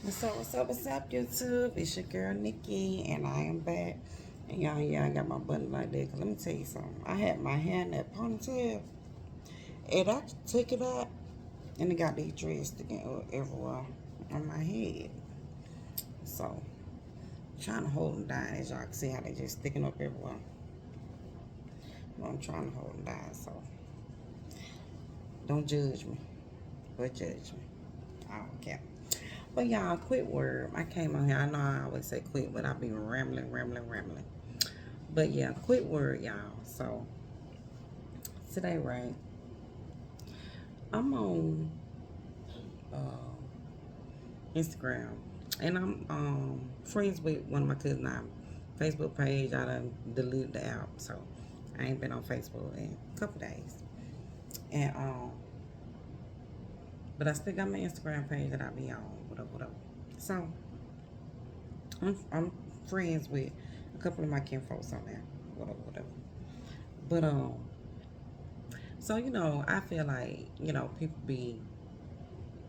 What's up, YouTube? It's your girl Nikki, and I am back. And y'all, yeah, I got my button like that. Cause let me tell you something. I had my hair in that ponytail, and I took it out, and it got these dreads sticking up everywhere on my head. So, trying to hold them down, as y'all can see how they just sticking up everywhere. But I'm trying to hold them down, so don't judge me, but judge me. I don't care. But y'all, quick word. I came on here. I know I always say quick, but I be rambling. But yeah, quick word, y'all. So today, right? I'm on Instagram, and I'm friends with one of my cousins. Now, Facebook page, I done deleted the app, so I ain't been on Facebook in a couple days. And but I still got my Instagram page that I be on. Whatever. So I'm friends with a couple of my kinfolks on there. Whatever. But so I feel like people be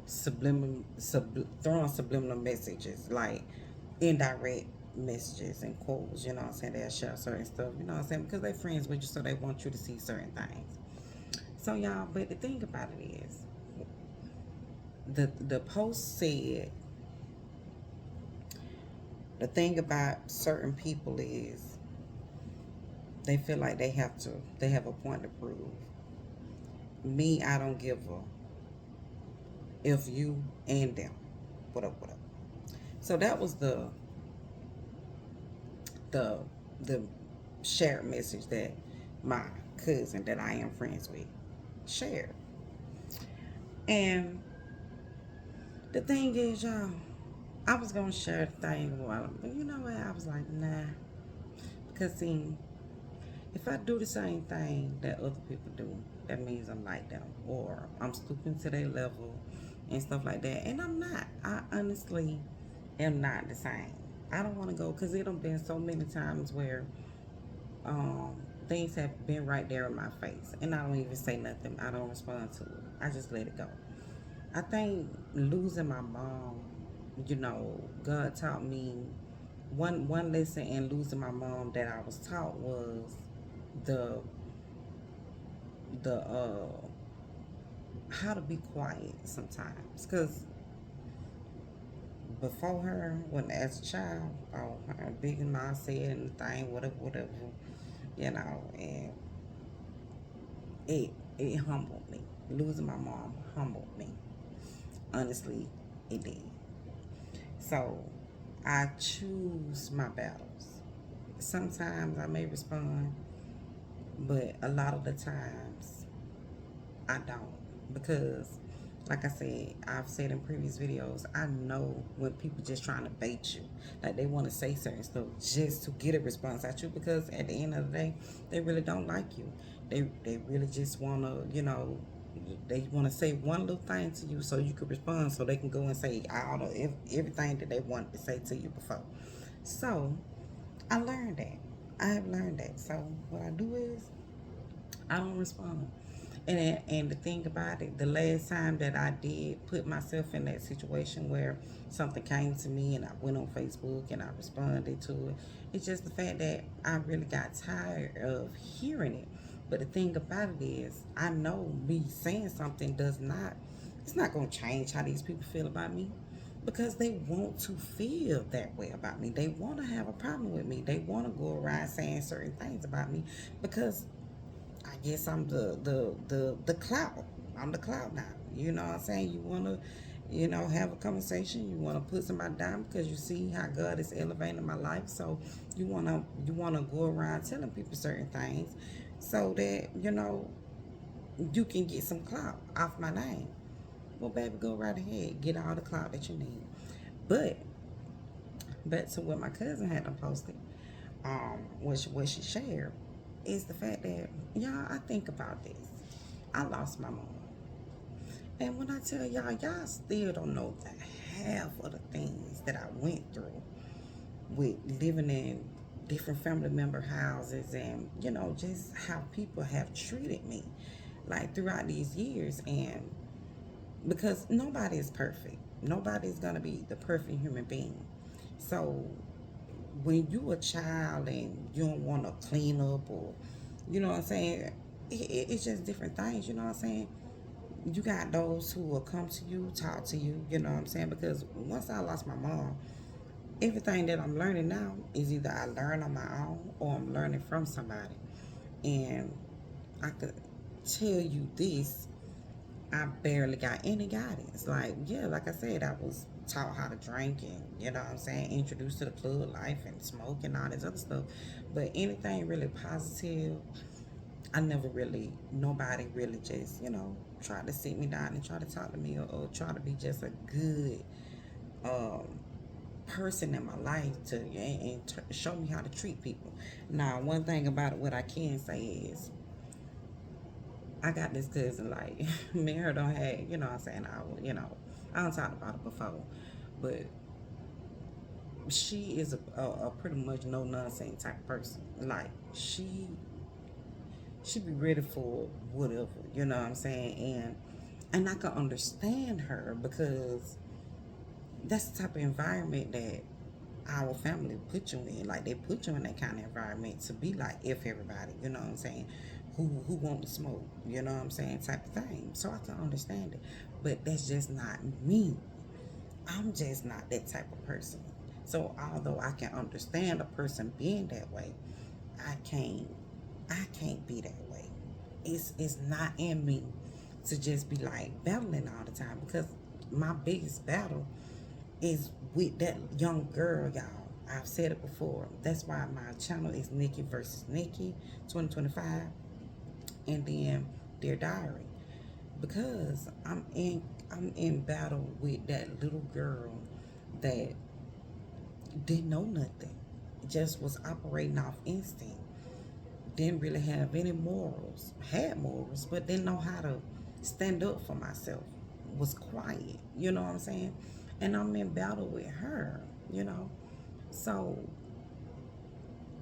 throwing subliminal messages, like indirect messages and quotes, you know what I'm saying? They'll share certain stuff, you know what I'm saying? Because they're friends with you, so they want you to see certain things. So, y'all, but the thing about it is, the post said, the thing about certain people is they feel like they have a point to prove. Me, I don't give a if you and them. What up. So that was the the shared message that my cousin that I am friends with shared. And the thing is, y'all, I was gonna share the thing a while, but you know what? I was like, nah, because see, if I do the same thing that other people do, that means I'm like them, or I'm stooping to their level and stuff like that. And I'm not. I honestly am not the same. I don't want to go because it done been so many times where um, things have been right there in my face, and I don't even say nothing. I don't respond to it. I just let it go. I think losing my mom, God taught me one lesson in losing my mom that I was taught was the the how to be quiet sometimes. Cause before her, when as a child, oh, her big and mom said anything, whatever, and it humbled me. Losing my mom humbled me. Honestly, it did. So I choose my battles. Sometimes I may respond, but a lot of the times I don't. Because, like I said, I've said in previous videos, I know when people just trying to bait you. Like they want to say certain stuff just to get a response at you because at the end of the day, they really don't like you. They really just want to, they want to say one little thing to you so you can respond so they can go and say all the everything that they wanted to say to you before. So I learned that. I have learned that. So what I do is I don't respond. And the thing about it, the last time that I did put myself in that situation where something came to me and I went on Facebook and I responded to it, it's just the fact that I really got tired of hearing it. But the thing about it is, I know me saying something it's not going to change how these people feel about me because they want to feel that way about me. They want to have a problem with me. They want to go around saying certain things about me because I guess I'm the clout. I'm the clout now. You know what I'm saying? You wanna, have a conversation. You wanna put somebody down because you see how God is elevating my life. So you wanna go around telling people certain things so that you can get some clout off my name. Well, baby, go right ahead. Get all the clout that you need. But back to what my cousin had to posted, what she shared is the fact that y'all, I think about this. I lost my mom. And when I tell y'all still don't know the half of the things that I went through with living in different family member houses and, just how people have treated me like throughout these years. And because nobody is perfect. Nobody's gonna be the perfect human being. So when you a child and you don't want to clean up, or you know what I'm saying, it's just different things. You know what I'm saying. You got those who will come to you, talk to you. You know what I'm saying. Because once I lost my mom, everything that I'm learning now is either I learn on my own or I'm learning from somebody. And I could tell you this, I barely got any guidance. Like, yeah, like I said, I was taught how to drink and, you know what I'm saying, introduced to the club life and smoke and all this other stuff. But anything really positive, I never really, nobody really just, tried to sit me down and try to talk to me, or try to be just a good um, person in my life to and show me how to treat people. Now, one thing about it, what I can say is, I got this cousin, like, me and her don't have, what I'm saying, I don't talk about it before, but she is a pretty much no nonsense type of person. Like, she be ready for whatever, you know what I'm saying? And I can understand her because that's the type of environment that our family put you in. Like, they put you in that kind of environment to be like, if everybody, you know what I'm saying, who want to smoke, you know what I'm saying, type of thing. So I can understand it. But that's just not me. I'm just not that type of person. So although I can understand a person being that way, I can't I can't be that way. It's not in me to just be like battling all the time, because my biggest battle is with that young girl, y'all. I've said it before. That's why my channel is Nikki versus Nikki 2025, and then Dear Diary, because I'm in battle with that little girl that didn't know nothing, just was operating off instinct, didn't really have any morals, had morals, but didn't know how to stand up for myself, was quiet, you know what I'm saying? And I'm in battle with her, you know? So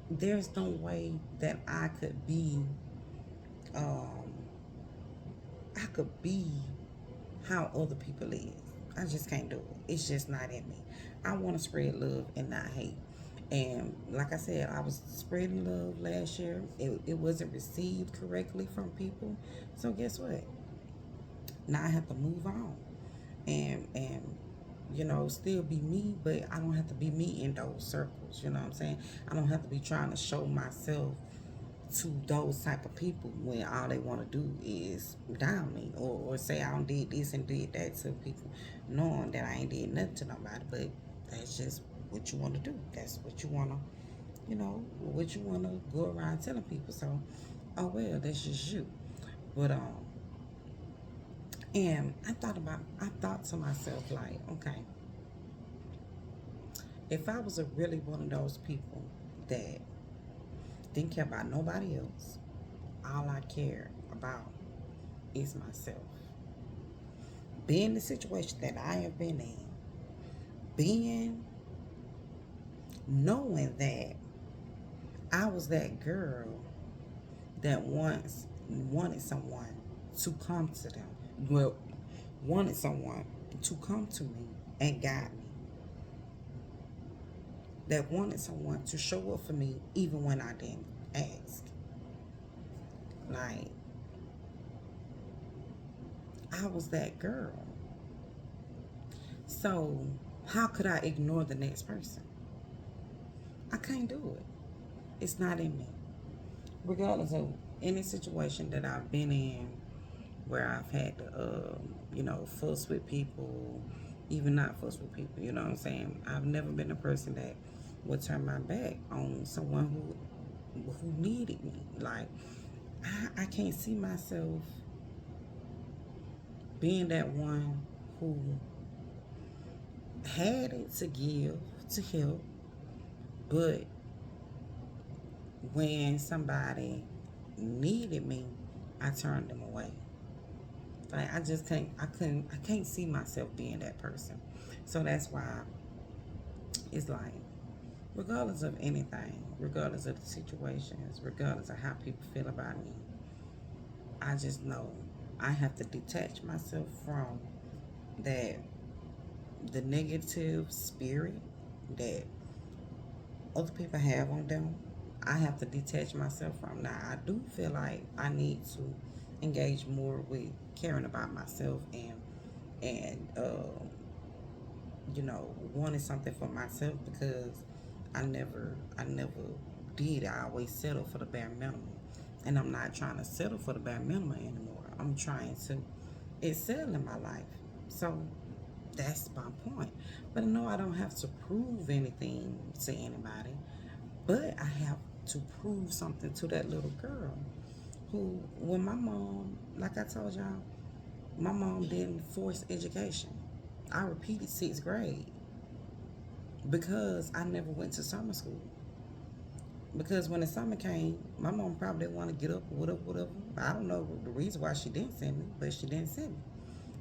there's no way that um, I could be how other people is. I just can't do it. It's just not in me. I want to spread love and not hate. And like I said, I was spreading love last year. It wasn't received correctly from people. So guess what? Now I have to move on and still be me, but I don't have to be me in those circles. You know what I'm saying? I don't have to be trying to show myself to those type of people when all they want to do is down me, or say I did this and did that to people, knowing that I ain't did nothing to nobody. But that's just what you want to do. That's what you want to, what you want to go around telling people. So, oh well, that's just you. But and I thought to myself, like, okay, if I was a really one of those people that didn't care about nobody else, all I cared about is myself. Being the situation that I have been in, being knowing that I was that girl that once wanted someone to come to them. Well, wanted someone to come to me and guide me. That wanted someone to show up for me even when I didn't ask. Like, I was that girl. So, how could I ignore the next person? I can't do it. It's not in me. Regardless of any situation that I've been in where I've had to, fuss with people, even not fuss with people, you know what I'm saying? I've never been a person that would turn my back on someone who needed me. Like, I can't see myself being that one who had it to give, to help, but when somebody needed me, I turned them away. Like, I just I can't see myself being that person. So that's why it's like, regardless of anything, regardless of the situations, regardless of how people feel about me, I just know I have to detach myself from that the negative spirit that other people have on them, I have to detach myself from. Now, I do feel like I need to engage more with caring about myself and wanting something for myself because I never did. I always settle for the bare minimum, and I'm not trying to settle for the bare minimum anymore. I'm trying to excel in my life. So that's my point. But no, I don't have to prove anything to anybody. But I have to prove something to that little girl who, when my mom, like I told y'all, my mom didn't force education. I repeated sixth grade because I never went to summer school. Because when the summer came, my mom probably didn't want to get up, whatever. I don't know the reason why she didn't send me, but she didn't send me.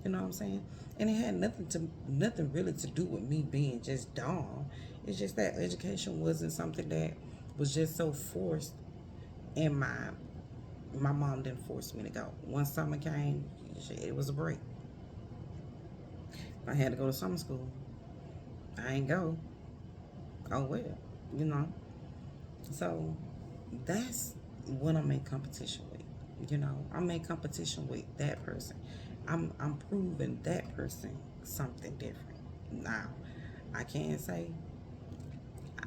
You know what I'm saying? And it had nothing really to do with me being just dumb. It's just that education wasn't something that was just so forced, and my mom didn't force me to go. Once summer came, it was a break. I had to go to summer school. I ain't go. Oh well, you know. So that's what I'm in competition with. I'm in competition with that person. I'm proving that person something different. Now, I can't say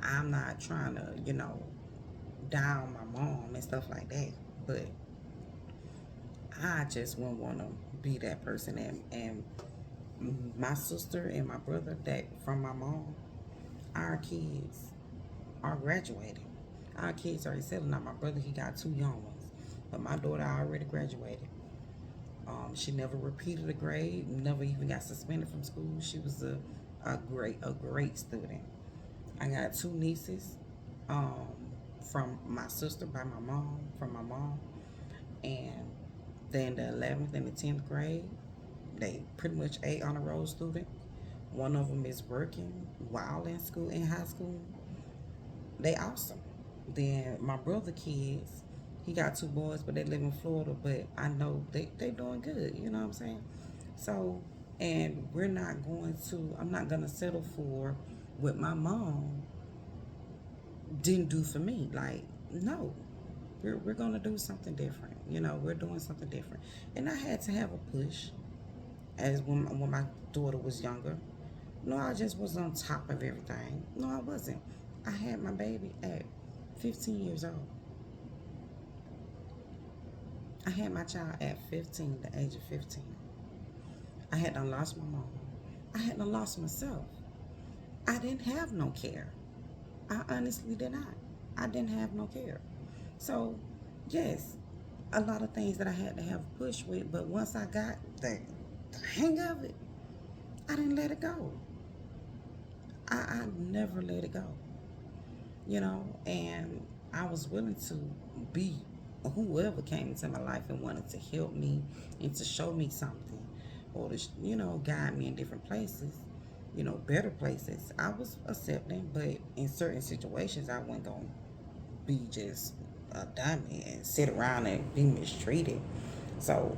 I'm not trying to, down my mom and stuff like that, but I just wouldn't want to be that person. And my sister and my brother that from my mom, our kids are graduating. Our kids are settled now. My brother, he got two young ones, but my daughter already graduated. She never repeated a grade, never even got suspended from school. She was a great student. I got two nieces, um, from my sister by my mom, from my mom, and then the 11th and the 10th grade, they pretty much a honor roll student. One of them is working while in school, in high school. They awesome. Then my brother kids, he got two boys, but they live in Florida. But I know they doing good. You know what I'm saying? So, and we're not going to. I'm not gonna settle for what my mom didn't do for me. Like, no, we're gonna do something different. We're doing something different. And I had to have a push as when my daughter was younger. No, I just was on top of everything. No, I wasn't. I had my baby at 15 years old. I had my child at 15, the age of 15. I had done lost my mom. I had done lost myself. I didn't have no care. I honestly did not. I didn't have no care. So, yes, a lot of things that I had to have push with, but once I got the hang of it, I didn't let it go. I never let it go. And I was willing to be whoever came into my life and wanted to help me and to show me something or to, guide me in different places, better places. I was accepting, but in certain situations, I wasn't going to be just a dummy and sit around and be mistreated. So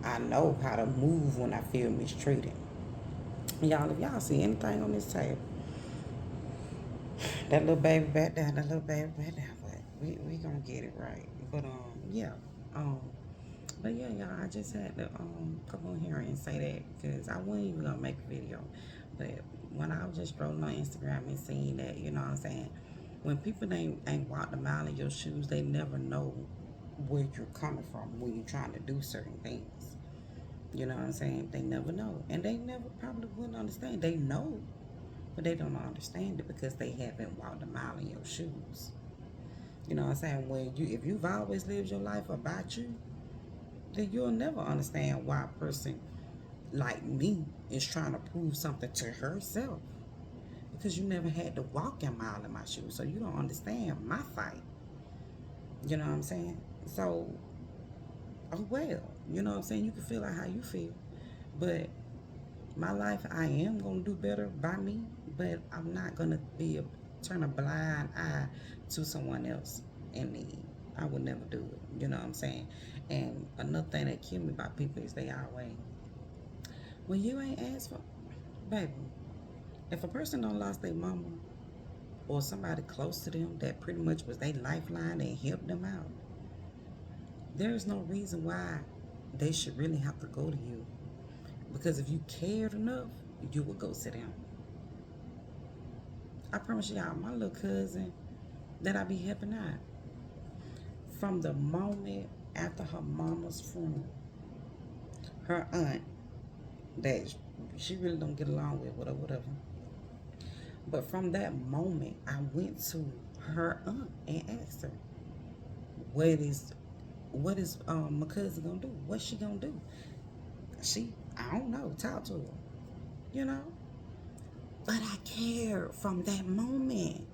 I know how to move when I feel mistreated. Y'all, if y'all see anything on this table, that little baby back down, that little baby back down. But we gonna get it right. But yeah. Um, but yeah, y'all. I just had to come on here and say that because I wasn't even gonna make a video, but when I was just scrolling on Instagram and seeing that, what I'm saying, when people ain't walked a mile in your shoes, they never know where you're coming from when you're trying to do certain things. You know what I'm saying? They never know, and they never probably wouldn't understand. They know, but they don't understand it because they haven't walked a mile in your shoes. You know what I'm saying? If you've always lived your life about you, then you'll never understand why a person like me is trying to prove something to herself. Because you never had to walk a mile in my shoes, so you don't understand my fight. You know what I'm saying? So, oh well, you know what I'm saying? You can feel like how you feel, but my life, I am gonna do better by me, but I'm not gonna turn a blind eye to someone else in need. I would never do it. You know what I'm saying? And another thing that kills me about people is they always, well, you ain't asked for. Baby, if a person don't lost their mama or somebody close to them that pretty much was their lifeline and helped them out, there's no reason why they should really have to go to you. Because if you cared enough, you would go to them. I promise y'all, my little cousin that I be helping out, from the moment after her mama's funeral, her aunt that she really don't get along with, whatever. But from that moment, I went to her aunt and asked her, what is my cousin gonna do? What's she gonna do? I don't know, talk to her, you know? But I cared from that moment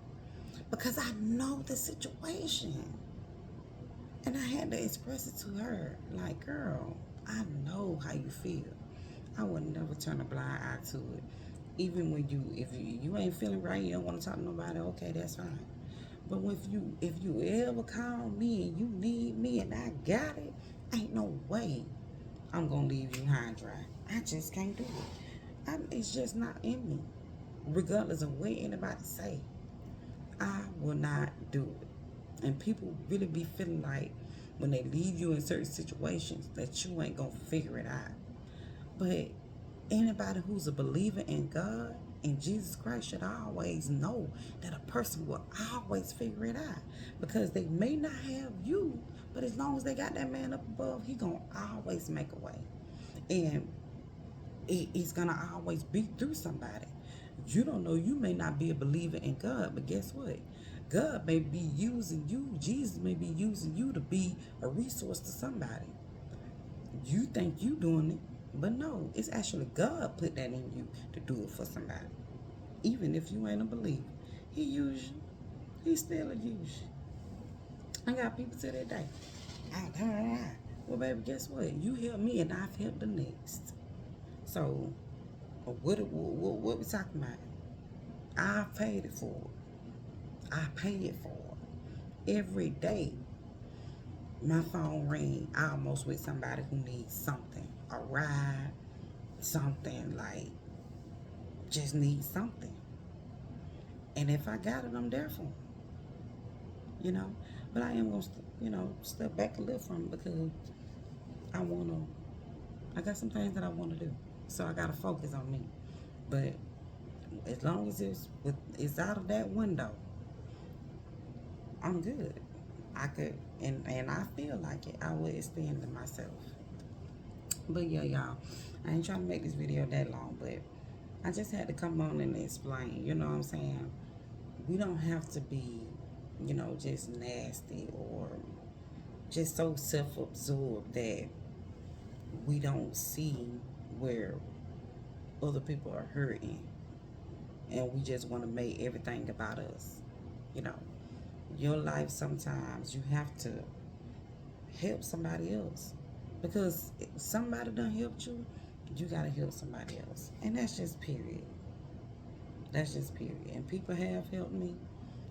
because I know the situation. And I had to express it to her. Like, girl, I know how you feel. I would never turn a blind eye to it. Even when if you ain't feeling right, you don't want to talk to nobody, okay, that's fine. But if you ever call me and you need me and I got it, ain't no way I'm gonna leave you high and dry. I just can't do it. It's just not in me. Regardless of what anybody say, I will not do it. And people really be feeling like when they leave you in certain situations that you ain't gonna figure it out. But anybody who's a believer in God and Jesus Christ should always know that a person will always figure it out. Because they may not have you, but as long as they got that man up above, he gonna always make a way. And it's gonna always be through somebody. You don't know, you may not be a believer in God, but guess what? God may be using you, Jesus may be using you to be a resource to somebody. You think you doing it, but no, it's actually God put that in you to do it for somebody. Even if you ain't a believer, he use you. He still a use you. I got people to that day. Well, baby, guess what? You helped me and I've helped the next. So, what we talking about? I paid it for. I pay it for. Every day, my phone ring almost with somebody who needs something. A ride, something like, just needs something. And if I got it, I'm there for them. You know? But I am going to, step back a little from it because I got some things that I want to do. So I got to focus on me. But as long as it's out of that window, I'm good. I could, and I feel like it, I would extend to myself. But yeah, y'all, I ain't trying to make this video that long, but I just had to come on and explain, you know what I'm saying? We don't have to be, just nasty or just so self-absorbed that we don't see where other people are hurting and we just want to make everything about us. You know, your life, sometimes you have to help somebody else because if somebody done helped you, you gotta help somebody else. And that's just period. That's just period. And people have helped me.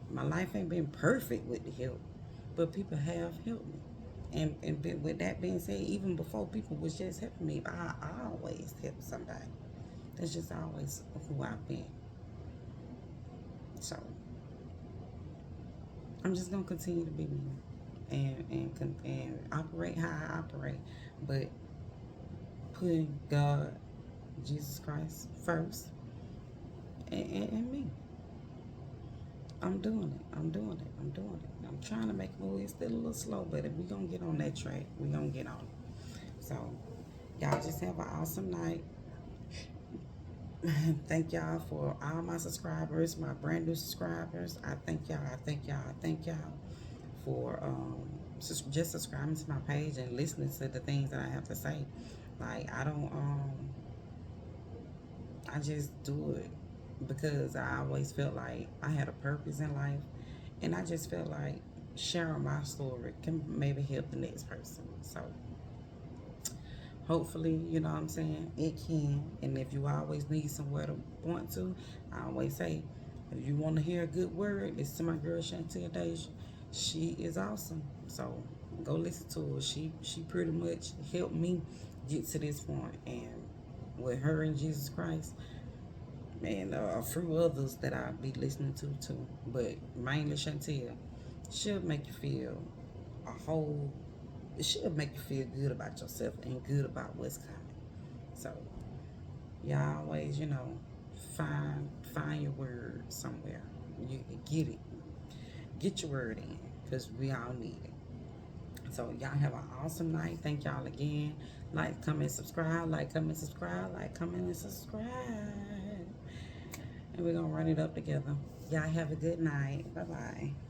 My life ain't been perfect with the help, but people have helped me. And with that being said, even before people was just helping me, I always help somebody. That's just always who I've been. So I'm just gonna continue to be me and operate how I operate, but putting God, Jesus Christ first, and me. I'm doing it. I'm doing it. I'm doing it. I'm trying to make a move. It's still a little slow, but if we're going to get on that track, we're going to get on it. So, y'all just have an awesome night. Thank y'all for all my subscribers, my brand new subscribers. I thank y'all. I thank y'all. I thank y'all for just subscribing to my page and listening to the things that I have to say. Like, I just do it because I always felt like I had a purpose in life, and I just felt like sharing my story can maybe help the next person. So hopefully, you know what I'm saying, it can. And if you always need somewhere to point to, I always say, if you want to hear a good word, listen to my girl Chantel Deja. She is awesome. So go listen to her. She pretty much helped me get to this point. And with her and Jesus Christ, and a few others that I'll be listening to too. But mainly Chantel, she'll make you feel a whole. She'll make you feel good about yourself and good about what's coming. So y'all always, find your word somewhere. You can get it. Get your word in, cause we all need it. So y'all have an awesome night. Thank y'all again. Like, comment, subscribe. Like, comment, subscribe. Like, comment, and subscribe. And we're gonna run it up together. Y'all have a good night. Bye bye.